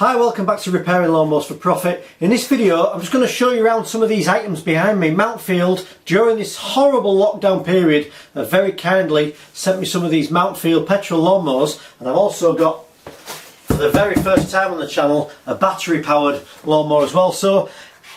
Hi, welcome back to Repairing Lawnmowers for Profit. In this video I'm just going to show you around some of these items behind me. Mountfield, during this horrible lockdown period, have very kindly sent me some of these Mountfield petrol lawnmowers, and I've also got, for the very first time on the channel, a battery powered lawnmower as well. So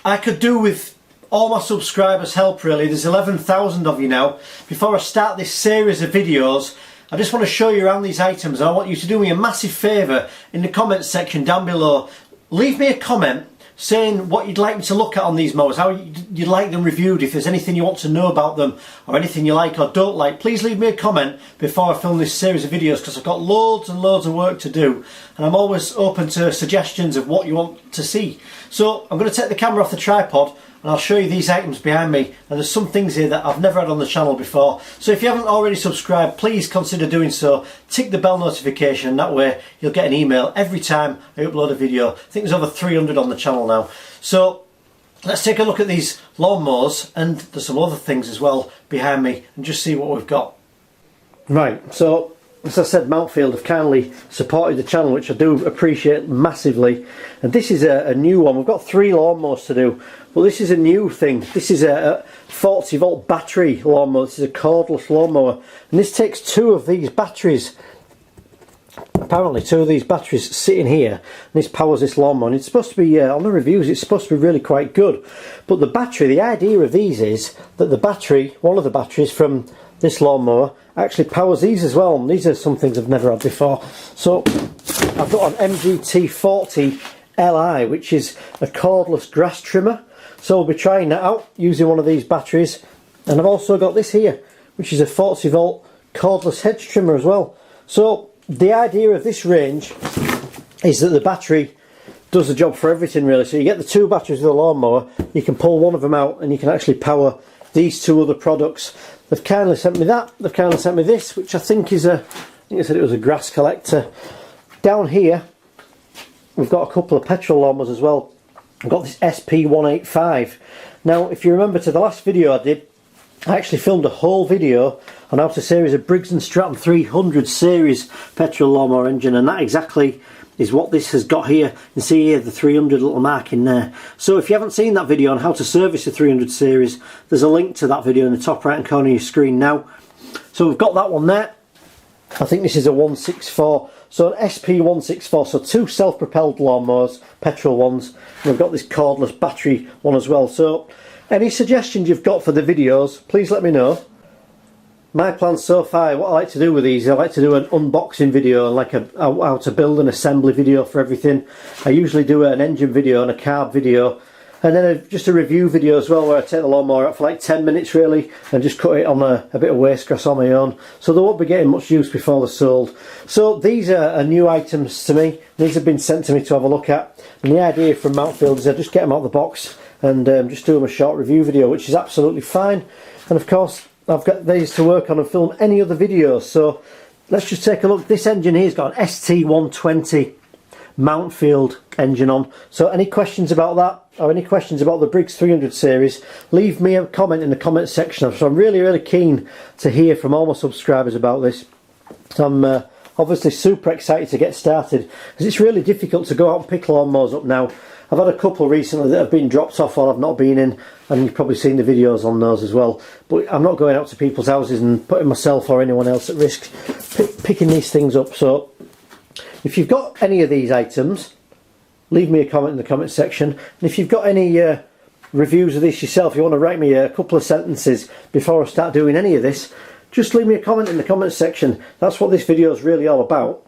I could do with all my subscribers' help really. There's 11,000 of you now. Before I start this series of videos, I just want to show you around these items, and I want you to do me a massive favour in the comments section down below. Leave me a comment saying what you'd like me to look at on these mowers, how you'd like them reviewed, if there's anything you want to know about them or anything you like or don't like. Please leave me a comment before I film this series of videos, because I've got loads and loads of work to do and I'm always open to suggestions of what you want to see. So I'm going to take the camera off the tripod and I'll show you these items behind me, and there's some things here that I've never had on the channel before. So if you haven't already subscribed, please consider doing so. Tick the bell notification, that way you'll get an email every time I upload a video. I think there's over 300 on the channel now. So let's take a look at these lawnmowers, and there's some other things as well behind me, and just see what we've got. Right, so as I said, Mountfield have kindly supported the channel, which I do appreciate massively. And this is a new one. We've got 3 lawnmowers to do. Well, this is a new thing. This is a 40 volt battery lawnmower. This is a cordless lawnmower. And this takes 2 of these batteries. Apparently 2 of these batteries sitting here. And this powers this lawnmower. And it's supposed to be, on the reviews, it's supposed to be really quite good. But the battery, the idea of these is that the battery, one of the batteries from this lawnmower, actually powers these as well, and these are some things I've never had before. So I've got an MGT40 Li, which is a cordless grass trimmer, so we'll be trying that out using one of these batteries. And I've also got this here, which is a 40 volt cordless hedge trimmer as well. So the idea of this range is that the battery does the job for everything really. So you get the 2 batteries with a lawnmower, you can pull one of them out and you can actually power these 2 other products. They've kindly sent me that. They've kindly sent me this, which I think is I think they said it was a grass collector. Down here we've got a couple of petrol lawnmowers as well. I've got this SP185. Now if you remember to the last video I did, I actually filmed a whole video on how to series a Briggs & Stratton 300 series petrol lawnmower engine, and that exactly is what this has got here. You can see here the 300 little mark in there. So if you haven't seen that video on how to service the 300 series, there's a link to that video in the top right hand corner of your screen now. So we've got that one there. I think this is a 164, so an SP164, so 2 self-propelled lawnmowers, petrol ones, and we've got this cordless battery one as well. So any suggestions you've got for the videos, please let me know. My plan so far, what I like to do with these, I like to do an unboxing video, like how to build an assembly video for everything. I usually do an engine video and a carb video, and then just a review video as well, where I take the lawnmower out for like 10 minutes really and just cut it on a bit of waste grass on my own, so they won't be getting much use before they're sold. So these are new items to me. These have been sent to me to have a look at, and the idea from Mountfield is I just get them out of the box and just do them a short review video, which is absolutely fine. And of course I've got these to work on and film any other videos. So let's just take a look. This engine here's got an ST120 Mountfield engine on. So any questions about that, or any questions about the Briggs 300 series, leave me a comment in the comment section. So I'm really keen to hear from all my subscribers about this. So I'm obviously super excited to get started, because it's really difficult to go out and pick lawnmowers up now. I've had a couple recently that have been dropped off while I've not been in, and you've probably seen the videos on those as well. But I'm not going out to people's houses and putting myself or anyone else at risk picking these things up. So if you've got any of these items, leave me a comment in the comment section. And if you've got any reviews of this yourself, you want to write me a couple of sentences before I start doing any of this, just leave me a comment in the comment section. That's what this video is really all about.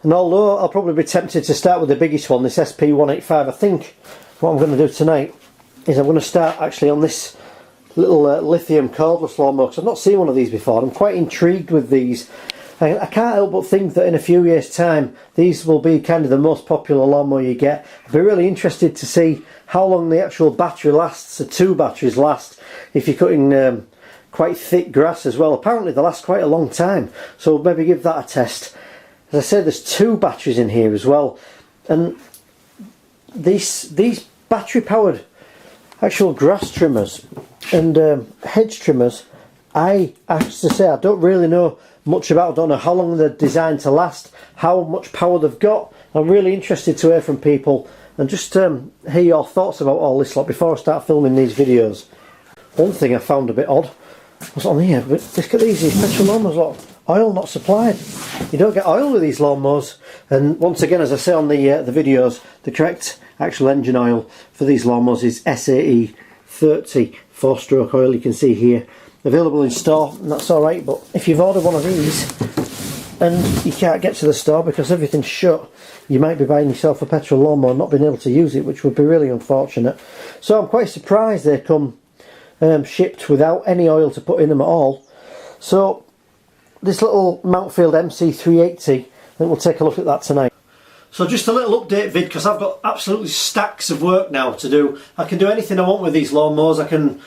And although I'll probably be tempted to start with the biggest one, this SP185, I think what I'm going to do tonight is I'm going to start actually on this little lithium cordless lawnmower, because I've not seen one of these before. I'm quite intrigued with these. I can't help but think that in a few years time these will be kind of the most popular lawnmower you get. I'd be really interested to see how long the actual battery lasts, the 2 batteries last, if you're cutting quite thick grass as well. Apparently they last quite a long time, so maybe give that a test. As I said, there's 2 batteries in here as well, and these battery powered actual grass trimmers and hedge trimmers, I have to say I don't really know much about. I don't know how long they're designed to last, how much power they've got, I'm really interested to hear from people and just hear your thoughts about all this lot before I start filming these videos. One thing I found a bit odd was on here, but look at these petrol lawnmowers, look, oil not supplied. You don't get oil with these lawnmowers, and once again, as I say on the videos, the correct actual engine oil for these lawnmowers is SAE 30 4-stroke oil. You can see here, available in store, and that's alright, but if you've ordered one of these and you can't get to the store because everything's shut, you might be buying yourself a petrol lawnmower and not being able to use it, which would be really unfortunate. So I'm quite surprised they come shipped without any oil to put in them at all. So this little Mountfield MC380, I think we'll take a look at that tonight. So just a little update vid, because I've got absolutely stacks of work now to do. I can do anything I want with these lawnmowers. I can,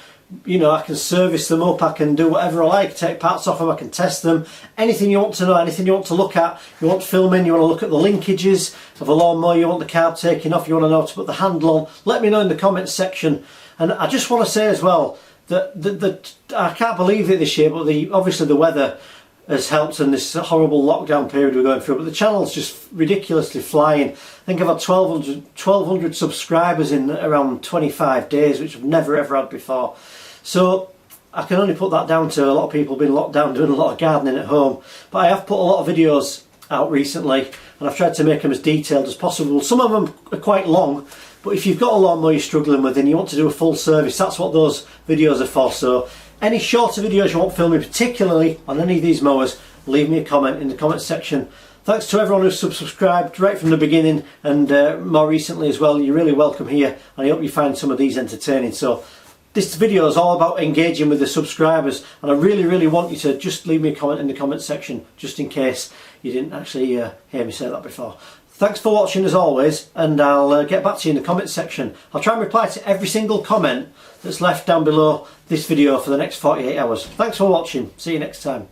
you know, I can service them up, I can do whatever I like, take parts off them, I can test them. Anything you want to know, anything you want to look at, you want filming, you want to look at the linkages of a lawnmower, you want the carb taken off, you want to know how to put the handle on, let me know in the comments section. And I just want to say as well that I can't believe it this year, but obviously the weather has helped in this horrible lockdown period we're going through, but the channel's just ridiculously flying. I think I've had 1,200 subscribers in around 25 days, which I've never ever had before. So I can only put that down to a lot of people being locked down doing a lot of gardening at home. But I have put a lot of videos out recently, and I've tried to make them as detailed as possible. Some of them are quite long, but if you've got a lawnmower you're struggling with and you want to do a full service, that's what those videos are for. So any shorter videos you want filming, particularly on any of these mowers, leave me a comment in the comment section. Thanks to everyone who's subscribed right from the beginning and more recently as well. You're really welcome here, and I hope you find some of these entertaining. So this video is all about engaging with the subscribers, and I really want you to just leave me a comment in the comment section, just in case you didn't actually hear me say that before. Thanks for watching as always, and I'll get back to you in the comment section. I'll try and reply to every single comment that's left down below this video for the next 48 hours. Thanks for watching. See you next time.